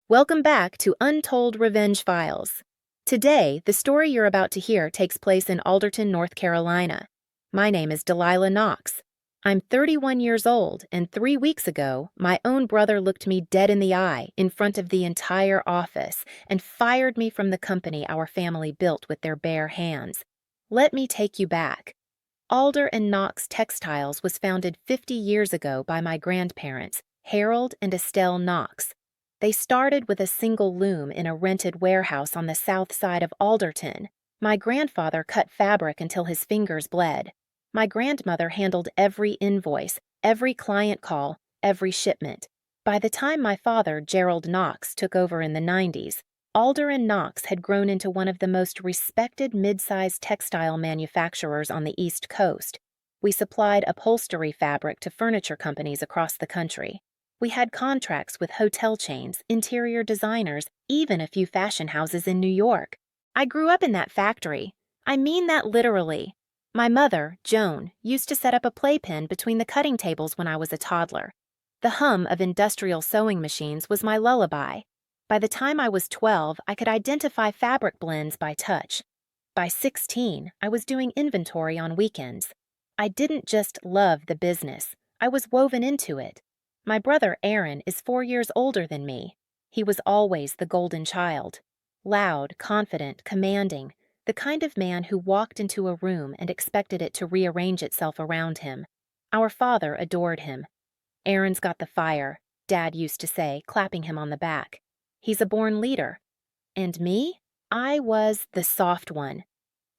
Welcome back to Untold Revenge Files. Today, the story you're about to hear takes place in Alderton, North Carolina. My name is Delilah Knox. I'm 31 years old, and 3 weeks ago, my own brother looked me dead in the eye in front of the entire office and fired me from the company our family built with their bare hands. Let me take you back. Alder and Knox Textiles was founded 50 years ago by my grandparents, Harold and Estelle Knox. They started with a single loom in a rented warehouse on the south side of Alderton. My grandfather cut fabric until his fingers bled. My grandmother handled every invoice, every client call, every shipment. By the time my father, Gerald Knox, took over in the 90s, Alder and Knox had grown into one of the most respected mid-sized textile manufacturers on the East Coast. We supplied upholstery fabric to furniture companies across the country. We had contracts with hotel chains, interior designers, even a few fashion houses in New York. I grew up in that factory. I mean that literally. My mother, Joan, used to set up a playpen between the cutting tables when I was a toddler. The hum of industrial sewing machines was my lullaby. By the time I was 12, I could identify fabric blends by touch. By 16, I was doing inventory on weekends. I didn't just love the business. I was woven into it. My brother Aaron is 4 years older than me. He was always the golden child. Loud, confident, commanding, the kind of man who walked into a room and expected it to rearrange itself around him. Our father adored him. Aaron's got the fire, Dad used to say, clapping him on the back. He's a born leader. And me? I was the soft one.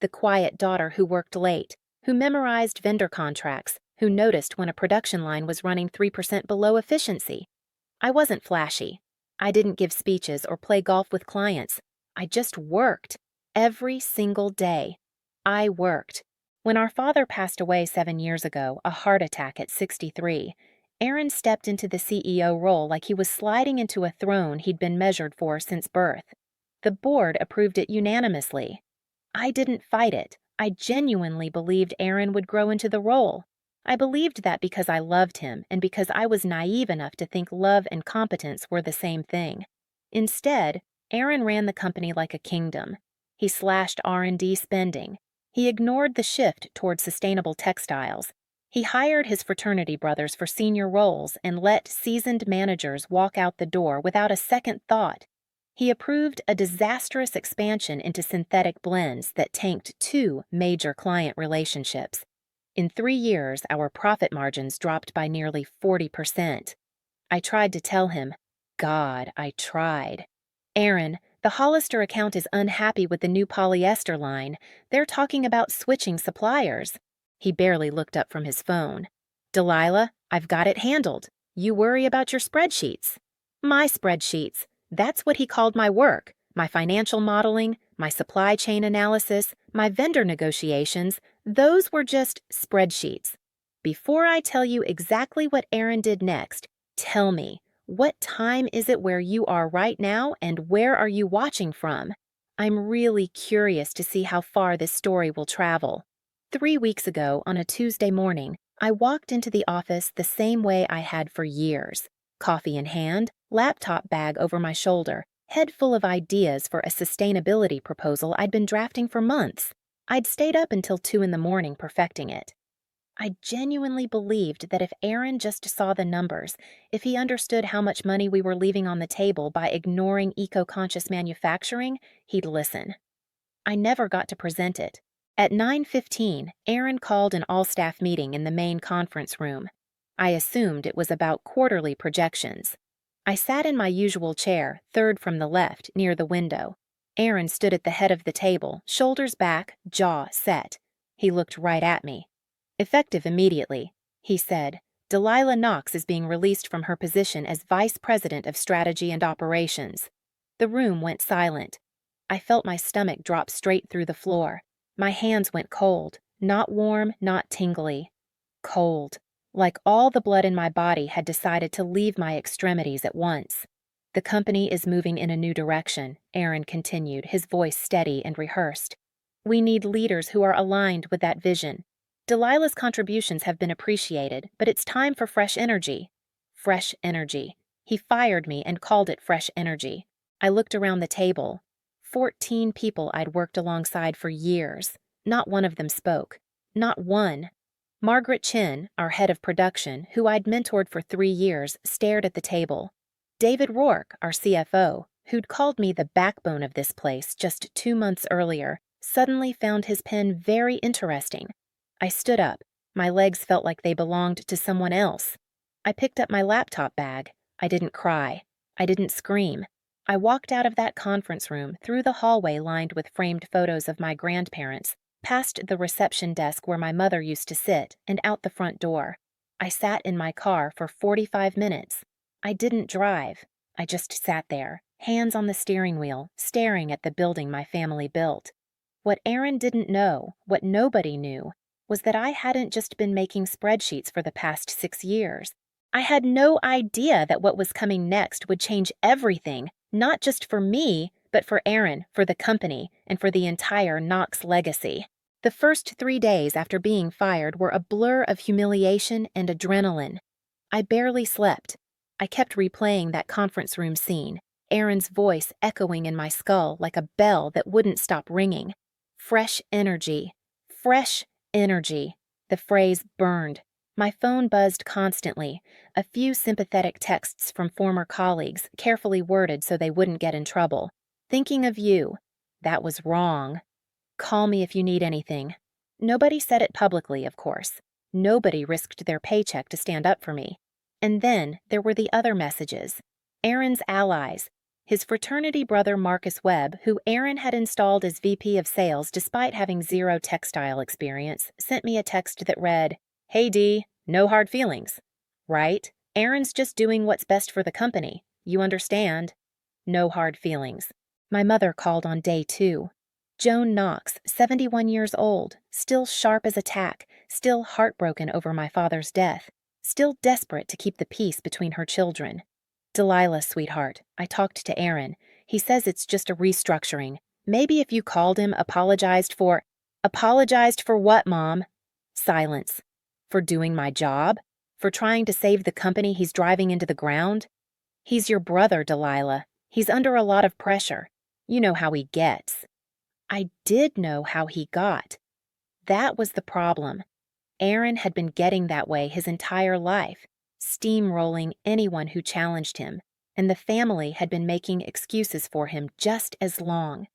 The quiet daughter who worked late, who memorized vendor contracts, who noticed when a production line was running 3% below efficiency. I wasn't flashy. I didn't give speeches or play golf with clients. I just worked. Every single day. I worked. When our father passed away 7 years ago, a heart attack at 63, Aaron stepped into the CEO role like he was sliding into a throne he'd been measured for since birth. The board approved it unanimously. I didn't fight it. I genuinely believed Aaron would grow into the role. I believed that because I loved him and because I was naive enough to think love and competence were the same thing. Instead, Aaron ran the company like a kingdom. He slashed R&D spending. He ignored the shift toward sustainable textiles. He hired his fraternity brothers for senior roles and let seasoned managers walk out the door without a second thought. He approved a disastrous expansion into synthetic blends that tanked 2 major client relationships. In 3 years, our profit margins dropped by nearly 40%. I tried to tell him, God, I tried. Aaron, the Hollister account is unhappy with the new polyester line. They're talking about switching suppliers. He barely looked up from his phone. Delilah, I've got it handled. You worry about your spreadsheets. My spreadsheets. That's what he called my work. My financial modeling, my supply chain analysis, my vendor negotiations, those were just spreadsheets. Before I tell you exactly what Aaron did next, tell me, what time is it where you are right now and where are you watching from? I'm really curious to see how far this story will travel. 3 weeks ago, on a Tuesday morning, I walked into the office the same way I had for years. Coffee in hand, laptop bag over my shoulder, head full of ideas for a sustainability proposal I'd been drafting for months. I'd stayed up until 2 in the morning perfecting it. I genuinely believed that if Aaron just saw the numbers, if he understood how much money we were leaving on the table by ignoring eco-conscious manufacturing, he'd listen. I never got to present it. At 9:15, Aaron called an all-staff meeting in the main conference room. I assumed it was about quarterly projections. I sat in my usual chair, third from the left, near the window. Aaron stood at the head of the table, shoulders back, jaw set. He looked right at me. Effective immediately, he said, Delilah Knox is being released from her position as Vice President of Strategy and Operations. The room went silent. I felt my stomach drop straight through the floor. My hands went cold, not warm, not tingly. Cold, like all the blood in my body had decided to leave my extremities at once. The company is moving in a new direction, Aaron continued, his voice steady and rehearsed. We need leaders who are aligned with that vision. Delilah's contributions have been appreciated, but it's time for fresh energy. Fresh energy. He fired me and called it fresh energy. I looked around the table. 14 people I'd worked alongside for years. Not one of them spoke. Not one. Margaret Chin, our head of production, who I'd mentored for 3 years, stared at the table. David Rourke, our CFO, who'd called me the backbone of this place just 2 months earlier, suddenly found his pen very interesting. I stood up. My legs felt like they belonged to someone else. I picked up my laptop bag. I didn't cry. I didn't scream. I walked out of that conference room, through the hallway lined with framed photos of my grandparents, past the reception desk where my mother used to sit, and out the front door. I sat in my car for 45 minutes. I didn't drive. I just sat there, hands on the steering wheel, staring at the building my family built. What Aaron didn't know, what nobody knew, was that I hadn't just been making spreadsheets for the past 6 years. I had no idea that what was coming next would change everything, not just for me, but for Aaron, for the company, and for the entire Knox legacy. The first 3 days after being fired were a blur of humiliation and adrenaline. I barely slept. I kept replaying that conference room scene, Aaron's voice echoing in my skull like a bell that wouldn't stop ringing. Fresh energy. Fresh energy. The phrase burned. My phone buzzed constantly, a few sympathetic texts from former colleagues, carefully worded so they wouldn't get in trouble. Thinking of you. That was wrong. Call me if you need anything. Nobody said it publicly, of course. Nobody risked their paycheck to stand up for me. And then there were the other messages. Aaron's allies. His fraternity brother Marcus Webb, who Aaron had installed as VP of sales despite having 0 textile experience, sent me a text that read, "Hey Dee, no hard feelings. Right? Aaron's just doing what's best for the company. You understand? No hard feelings." My mother called on day 2. Joan Knox, 71 years old, still sharp as a tack, still heartbroken over my father's death, still desperate to keep the peace between her children. "Delilah, sweetheart, I talked to Aaron. He says it's just a restructuring. Maybe if you called him, apologized for..." "Apologized for what, Mom?" Silence. "For doing my job? For trying to save the company he's driving into the ground? He's your brother, Delilah. He's under a lot of pressure. You know how he gets." I did know how he got. That was the problem. Aaron had been getting that way his entire life, steamrolling anyone who challenged him, and the family had been making excuses for him just as long.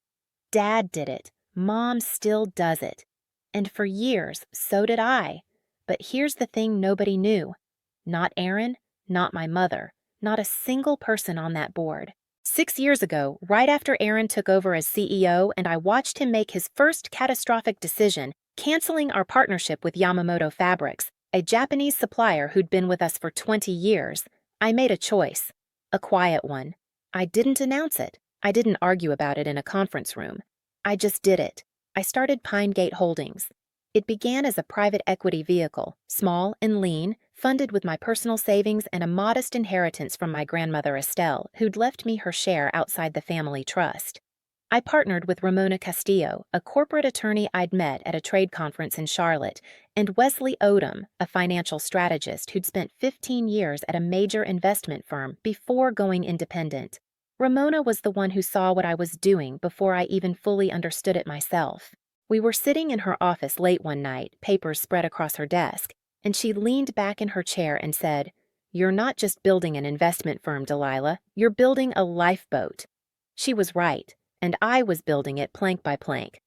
Dad did it. Mom still does it. And for years, so did I. But here's the thing nobody knew. Not Aaron, not my mother, not a single person on that board. 6 years ago, right after Aaron took over as CEO and I watched him make his first catastrophic decision, canceling our partnership with Yamamoto Fabrics, a Japanese supplier who'd been with us for 20 years, I made a choice. A quiet one. I didn't announce it. I didn't argue about it in a conference room. I just did it. I started Pinegate Holdings. It began as a private equity vehicle, small and lean, funded with my personal savings and a modest inheritance from my grandmother Estelle, who'd left me her share outside the family trust. I partnered with Ramona Castillo, a corporate attorney I'd met at a trade conference in Charlotte, and Wesley Odom, a financial strategist who'd spent 15 years at a major investment firm before going independent. Ramona was the one who saw what I was doing before I even fully understood it myself. We were sitting in her office late one night, papers spread across her desk, and she leaned back in her chair and said, "You're not just building an investment firm, Delilah. You're building a lifeboat." She was right, and I was building it plank by plank.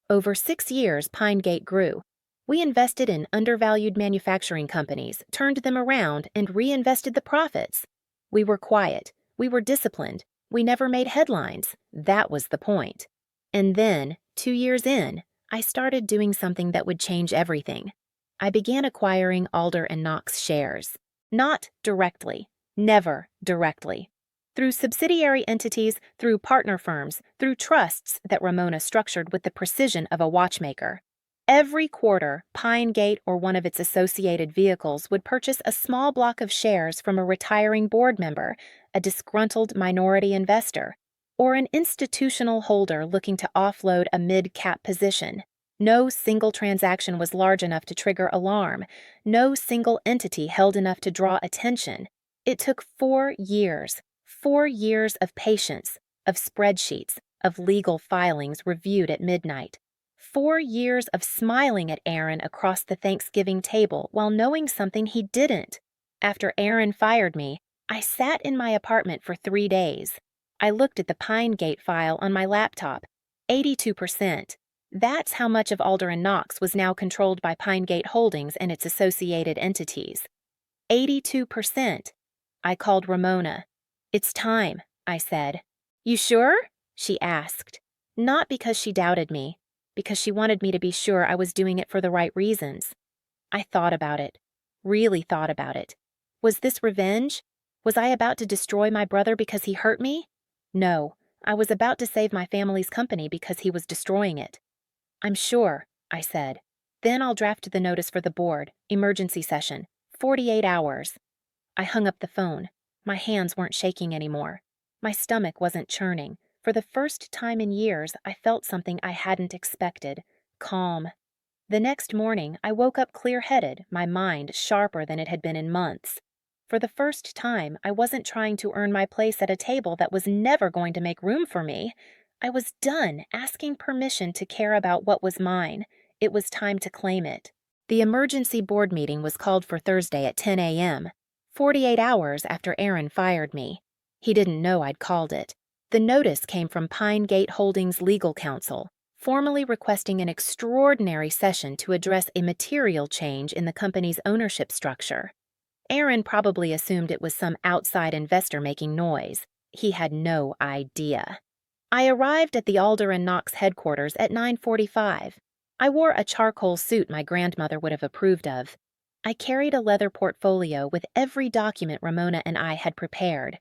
Over 6 years, Pinegate grew. We invested in undervalued manufacturing companies, turned them around, and reinvested the profits. We were quiet. We were disciplined. We never made headlines. That was the point. And then, 2 years in, I started doing something that would change everything. I began acquiring Alder & Knox shares. Not directly. Never directly. Through subsidiary entities, through partner firms, through trusts that Ramona structured with the precision of a watchmaker. Every quarter, Pinegate or one of its associated vehicles would purchase a small block of shares from a retiring board member, a disgruntled minority investor, or an institutional holder looking to offload a mid-cap position. No single transaction was large enough to trigger alarm. No single entity held enough to draw attention. It took 4 years, 4 years of patience, of spreadsheets, of legal filings reviewed at midnight. 4 years of smiling at Aaron across the Thanksgiving table while knowing something he didn't. After Aaron fired me, I sat in my apartment for 3 days. I looked at the Pinegate file on my laptop. 82%. That's how much of Alder and Knox was now controlled by Pinegate Holdings and its associated entities. 82%. I called Ramona. "It's time," I said. "You sure?" she asked. Not because she doubted me, because she wanted me to be sure I was doing it for the right reasons. I thought about it. Really thought about it. Was this revenge? Was I about to destroy my brother because he hurt me? No, I was about to save my family's company because he was destroying it. "I'm sure," I said. "Then I'll draft the notice for the board, emergency session, 48 hours. I hung up the phone. My hands weren't shaking anymore. My stomach wasn't churning. For the first time in years, I felt something I hadn't expected. Calm. The next morning, I woke up clear-headed, my mind sharper than it had been in months. For the first time, I wasn't trying to earn my place at a table that was never going to make room for me. I was done asking permission to care about what was mine. It was time to claim it. The emergency board meeting was called for Thursday at 10 a.m., 48 hours after Aaron fired me. He didn't know I'd called it. The notice came from Pinegate Holdings legal counsel, formally requesting an extraordinary session to address a material change in the company's ownership structure. Aaron probably assumed it was some outside investor making noise. He had no idea. I arrived at the Alder and Knox headquarters at 9:45. I wore a charcoal suit my grandmother would have approved of. I carried a leather portfolio with every document Ramona and I had prepared.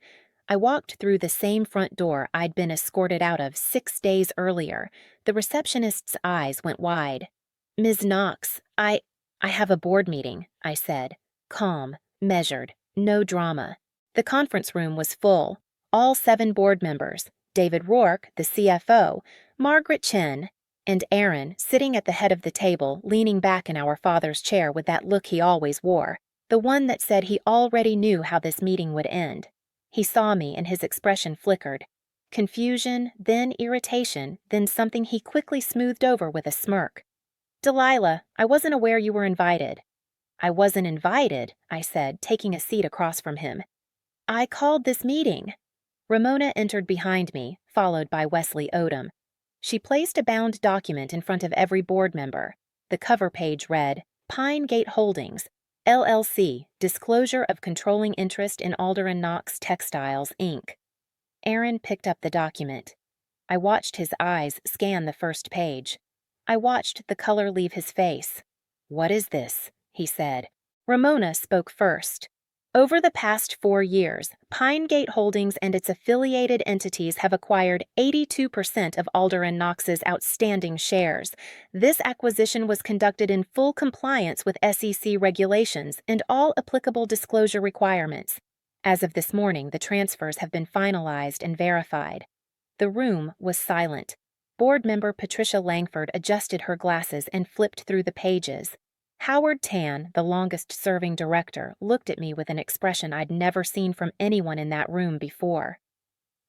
I walked through the same front door I'd been escorted out of 6 days earlier. The receptionist's eyes went wide. "Ms. Knox, I have a board meeting," I said. Calm, measured, no drama. The conference room was full. All 7 board members, David Rourke, the CFO, Margaret Chen, and Aaron sitting at the head of the table, leaning back in our father's chair with that look he always wore, the one that said he already knew how this meeting would end. He saw me and his expression flickered. Confusion, then irritation, then something he quickly smoothed over with a smirk. "Delilah, I wasn't aware you were invited." "I wasn't invited," I said, taking a seat across from him. "I called this meeting." Ramona entered behind me, followed by Wesley Odom. She placed a bound document in front of every board member. The cover page read, "Pinegate Holdings, LLC, Disclosure of Controlling Interest in Alder and Knox Textiles, Inc." Aaron picked up the document. I watched his eyes scan the first page. I watched the color leave his face. "What is this?" he said. Ramona spoke first. "Over the past 4 years, Pinegate Holdings and its affiliated entities have acquired 82% of Alder and Knox's outstanding shares. This acquisition was conducted in full compliance with SEC regulations and all applicable disclosure requirements. As of this morning, the transfers have been finalized and verified." The room was silent. Board member Patricia Langford adjusted her glasses and flipped through the pages. Howard Tan, the longest-serving director, looked at me with an expression I'd never seen from anyone in that room before.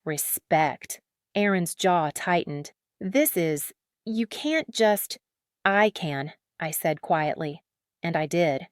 "Respect." Aaron's jaw tightened. You can't just—" "I can," I said quietly. And I did.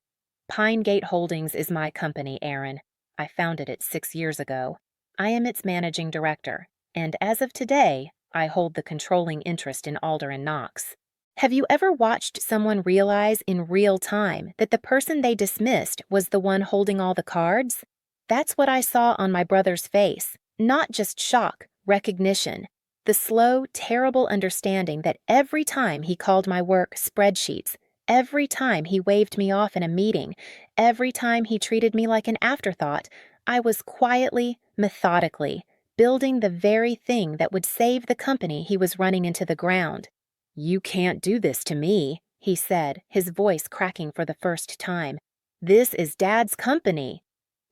"Pinegate Holdings is my company, Aaron. I founded it 6 years ago. I am its managing director, and as of today, I hold the controlling interest in Alder and Knox." Have you ever watched someone realize in real time that the person they dismissed was the one holding all the cards? That's what I saw on my brother's face. Not just shock, recognition. The slow, terrible understanding that every time he called my work spreadsheets, every time he waved me off in a meeting, every time he treated me like an afterthought, I was quietly, methodically, building the very thing that would save the company he was running into the ground. "You can't do this to me," he said, his voice cracking for the first time. "This is Dad's company."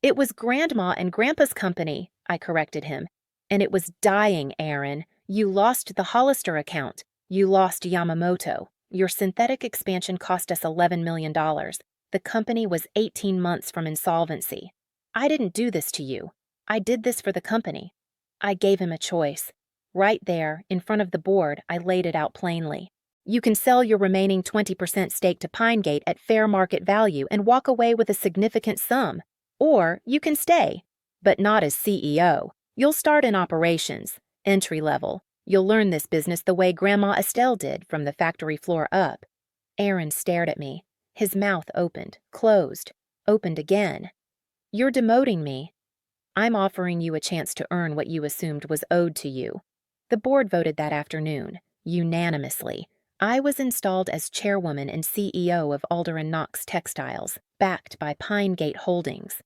"It was Grandma and Grandpa's company," I corrected him. "And it was dying, Aaron. You lost the Hollister account. You lost Yamamoto. Your synthetic expansion cost us $11 million. The company was 18 months from insolvency." I didn't do this to you. I did this for the company. I gave him a choice. Right there, in front of the board, I laid it out plainly. You can sell your remaining 20% stake to Pinegate at fair market value and walk away with a significant sum. Or you can stay, but not as CEO. You'll start in operations, entry level. You'll learn this business the way Grandma Estelle did, from the factory floor up. Aaron stared at me. His mouth opened, closed, opened again. You're demoting me. I'm offering you a chance to earn what you assumed was owed to you. The board voted that afternoon, unanimously. I was installed as chairwoman and CEO of Alder & Knox Textiles, backed by Pinegate Holdings.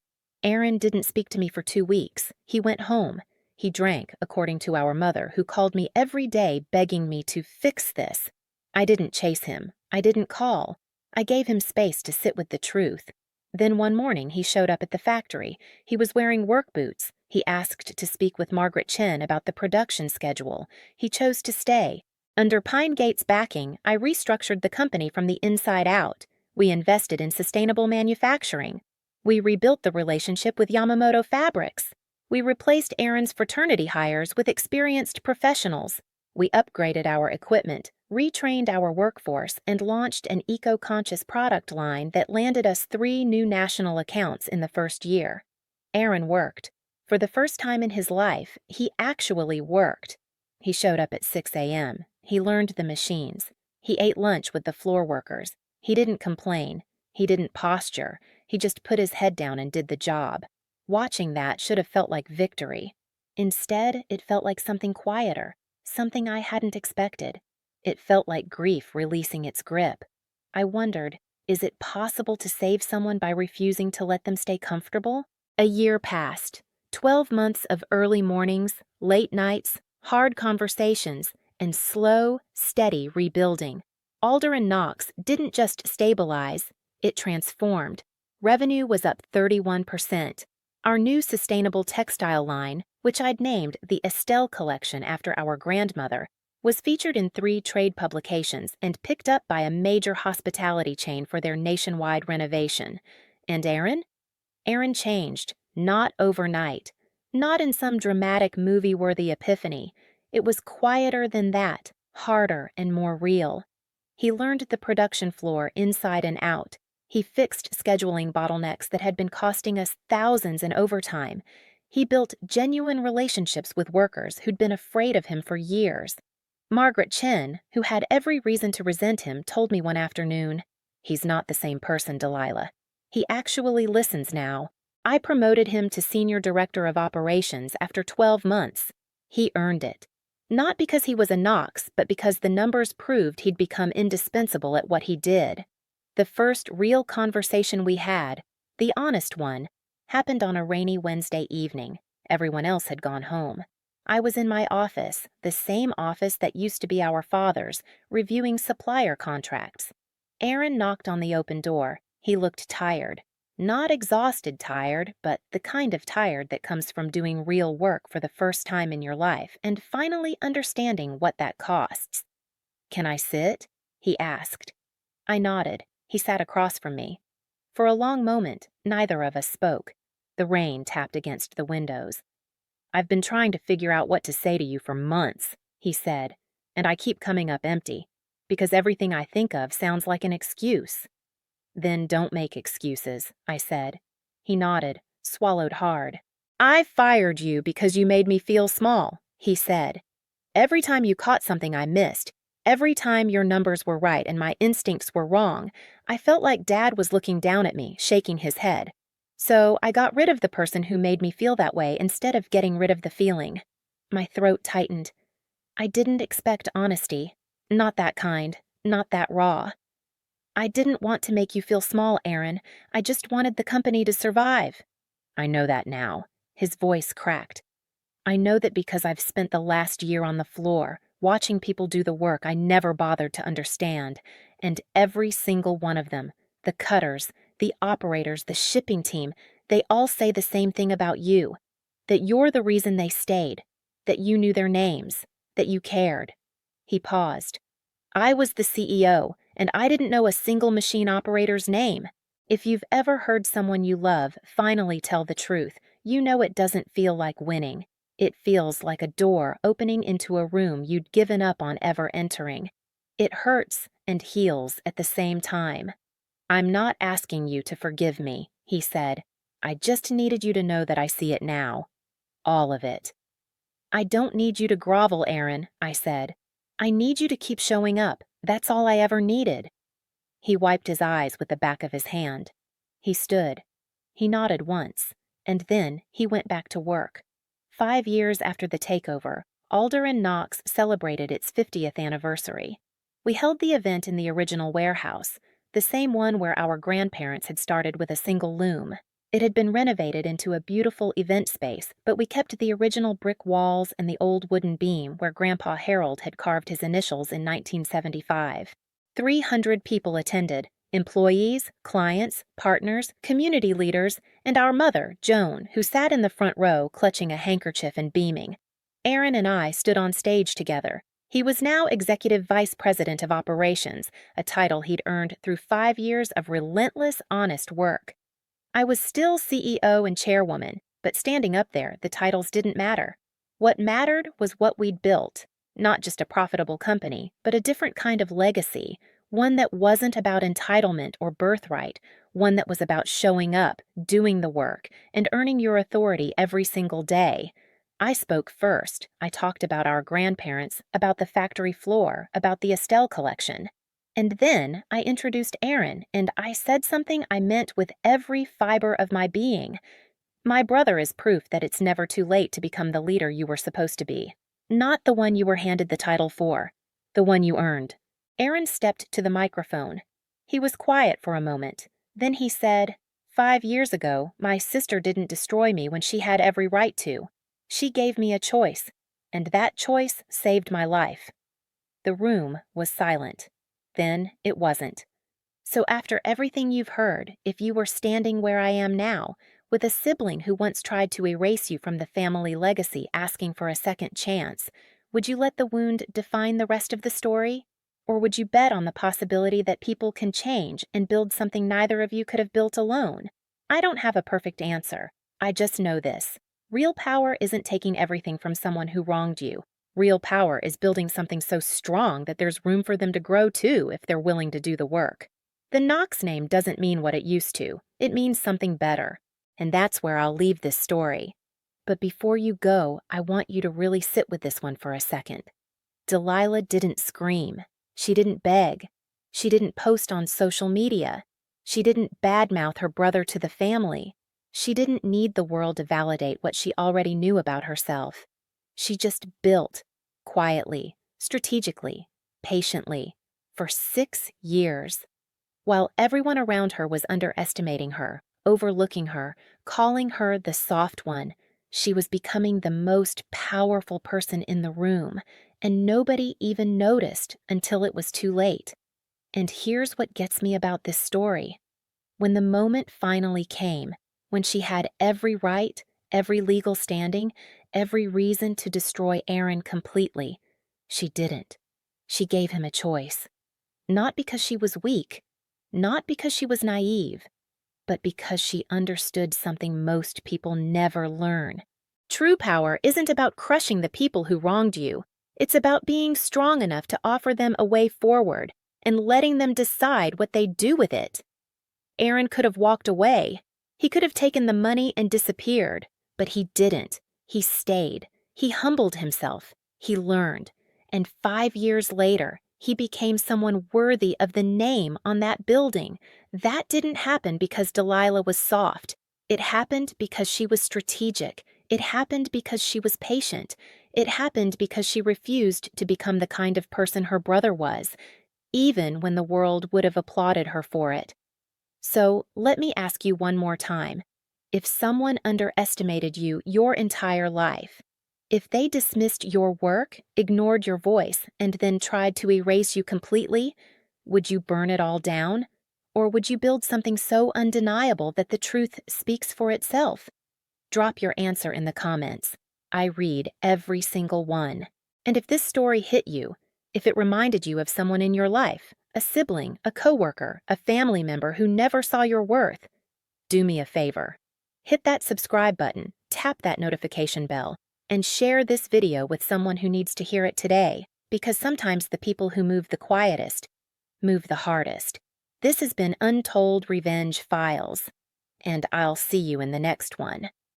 Aaron didn't speak to me for 2 weeks. He went home. He drank, according to our mother, who called me every day begging me to fix this. I didn't chase him. I didn't call. I gave him space to sit with the truth. Then one morning he showed up at the factory. He was wearing work boots. He asked to speak with Margaret Chen about the production schedule. He chose to stay. Under Pinegate's backing, I restructured the company from the inside out. We invested in sustainable manufacturing. We rebuilt the relationship with Yamamoto Fabrics. We replaced Aaron's fraternity hires with experienced professionals. We upgraded our equipment, retrained our workforce, and launched an eco-conscious product line that landed us 3 new national accounts in the first year. Aaron worked. For the first time in his life, he actually worked. He showed up at 6 a.m. He learned the machines. He ate lunch with the floor workers. He didn't complain. He didn't posture. He just put his head down and did the job. Watching that should have felt like victory. Instead, it felt like something quieter, something I hadn't expected. It felt like grief releasing its grip. I wondered, is it possible to save someone by refusing to let them stay comfortable? A year passed. 12 months of early mornings, late nights, hard conversations, and slow, steady rebuilding. Alder & Knox didn't just stabilize, it transformed. Revenue was up 31%. Our new sustainable textile line, which I'd named the Estelle Collection after our grandmother, was featured in 3 trade publications and picked up by a major hospitality chain for their nationwide renovation. And Aaron? Aaron changed, not overnight, not in some dramatic movie-worthy epiphany. It was quieter than that, harder and more real. He learned the production floor inside and out. He fixed scheduling bottlenecks that had been costing us thousands in overtime. He built genuine relationships with workers who'd been afraid of him for years. Margaret Chen, who had every reason to resent him, told me one afternoon, "He's not the same person, Delilah. He actually listens now. I promoted him to Senior Director of Operations after 12 months. He earned it. Not because he was a Knox, but because the numbers proved he'd become indispensable at what he did." The first real conversation we had, the honest one, happened on a rainy Wednesday evening. Everyone else had gone home. I was in my office, the same office that used to be our father's, reviewing supplier contracts. Aaron knocked on the open door. He looked tired. Not exhausted tired, but the kind of tired that comes from doing real work for the first time in your life and finally understanding what that costs. "Can I sit?" he asked. I nodded. He sat across from me. For a long moment, neither of us spoke. The rain tapped against the windows. "I've been trying to figure out what to say to you for months," he said, "and I keep coming up empty, because everything I think of sounds like an excuse." "Then don't make excuses," I said. He nodded, swallowed hard. "I fired you because you made me feel small," he said. "Every time you caught something I missed, every time your numbers were right and my instincts were wrong, I felt like Dad was looking down at me, shaking his head. So I got rid of the person who made me feel that way instead of getting rid of the feeling." My throat tightened. I didn't expect honesty. Not that kind, not that raw. "I didn't want to make you feel small, Aaron. I just wanted the company to survive." "I know that now." His voice cracked. "I know that because I've spent the last year on the floor, watching people do the work I never bothered to understand, and every single one of them, the cutters, the operators, the shipping team, they all say the same thing about you, that you're the reason they stayed, that you knew their names, that you cared." He paused. "I was the CEO, and I didn't know a single machine operator's name. If you've ever heard someone you love finally tell the truth, you know it doesn't feel like winning. It feels like a door opening into a room you'd given up on ever entering. It hurts and heals at the same time. "I'm not asking you to forgive me," he said. "I just needed you to know that I see it now. All of it." "I don't need you to grovel, Aaron," I said. "I need you to keep showing up. That's all I ever needed." He wiped his eyes with the back of his hand. He stood. He nodded once, and then he went back to work. 5 years after the takeover, Alder & Knox celebrated its 50th anniversary. We held the event in the original warehouse, the same one where our grandparents had started with a single loom. It had been renovated into a beautiful event space, but we kept the original brick walls and the old wooden beam where Grandpa Harold had carved his initials in 1975. 300 people attended: employees, clients, partners, community leaders, and our mother, Joan, who sat in the front row clutching a handkerchief and beaming. Aaron and I stood on stage together. He was now Executive Vice President of Operations, a title he'd earned through 5 years of relentless, honest work. I was still CEO and chairwoman, but standing up there, the titles didn't matter. What mattered was what we'd built. Not just a profitable company, but a different kind of legacy, one that wasn't about entitlement or birthright, one that was about showing up, doing the work, and earning your authority every single day. I spoke first. I talked about our grandparents, about the factory floor, about the Estelle collection. And then I introduced Aaron, and I said something I meant with every fiber of my being. My brother is proof that it's never too late to become the leader you were supposed to be. Not the one you were handed the title for, the one you earned. Aaron stepped to the microphone. He was quiet for a moment. Then he said, 5 years ago, my sister didn't destroy me when she had every right to. She gave me a choice, and that choice saved my life." The room was silent. Then it wasn't. So after everything you've heard, if you were standing where I am now, with a sibling who once tried to erase you from the family legacy asking for a second chance, would you let the wound define the rest of the story? Or would you bet on the possibility that people can change and build something neither of you could have built alone? I don't have a perfect answer. I just know this. Real power isn't taking everything from someone who wronged you. Real power is building something so strong that there's room for them to grow too if they're willing to do the work. The Knox name doesn't mean what it used to. It means something better. And that's where I'll leave this story. But before you go, I want you to really sit with this one for a second. Delilah didn't scream. She didn't beg. She didn't post on social media. She didn't badmouth her brother to the family. She didn't need the world to validate what she already knew about herself. She just built, quietly, strategically, patiently, for 6 years. While everyone around her was underestimating her, overlooking her, calling her the soft one, she was becoming the most powerful person in the room, and nobody even noticed until it was too late. And here's what gets me about this story. When the moment finally came, when she had every right, every legal standing, every reason to destroy Aaron completely, she didn't. She gave him a choice. Not because she was weak, not because she was naive, but because she understood something most people never learn. True power isn't about crushing the people who wronged you. It's about being strong enough to offer them a way forward and letting them decide what they do with it. Aaron could have walked away. He could have taken the money and disappeared, but he didn't. He stayed. He humbled himself. He learned. And 5 years later, he became someone worthy of the name on that building. That didn't happen because Delilah was soft. It happened because she was strategic. It happened because she was patient. It happened because she refused to become the kind of person her brother was, even when the world would have applauded her for it. So let me ask you one more time. If someone underestimated you your entire life, if they dismissed your work, ignored your voice, and then tried to erase you completely, would you burn it all down? Or would you build something so undeniable that the truth speaks for itself? Drop your answer in the comments. I read every single one. And if this story hit you, if it reminded you of someone in your life, a sibling, a coworker, a family member who never saw your worth. Do me a favor. Hit that subscribe button, tap that notification bell, and share this video with someone who needs to hear it today, because sometimes the people who move the quietest move the hardest. This has been Untold Revenge Files, and I'll see you in the next one.